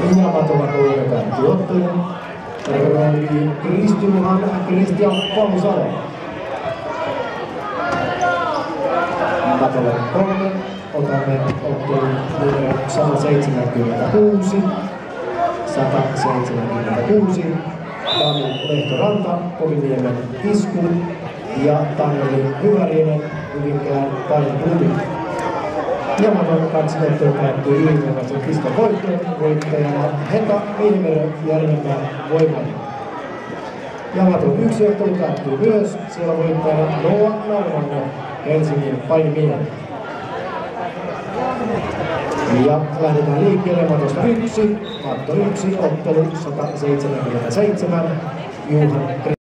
Linjamaton koulutetaan tuottojen. Tarkoitan Christian Pausalo. Matolle 3. Otamme ottelun numero 176. 176. Daniel Lehtoranta, Koviniemen Isku ja Taneli Hyvärinen, Hyvinkään Taikulubi. Jamaton katsottelu päättyi ylivoimaisen piston voittoon, voittajana Heta Miinimerö Järvenpään Voimainen. Jamaton yksi ottelu päättyi myös, siellä voittajana Noa Naumanne Helsingin Painimiehen. Ja lähdetään liikkeelle Matosta 1, Matto 1, ottelu 177, Juhan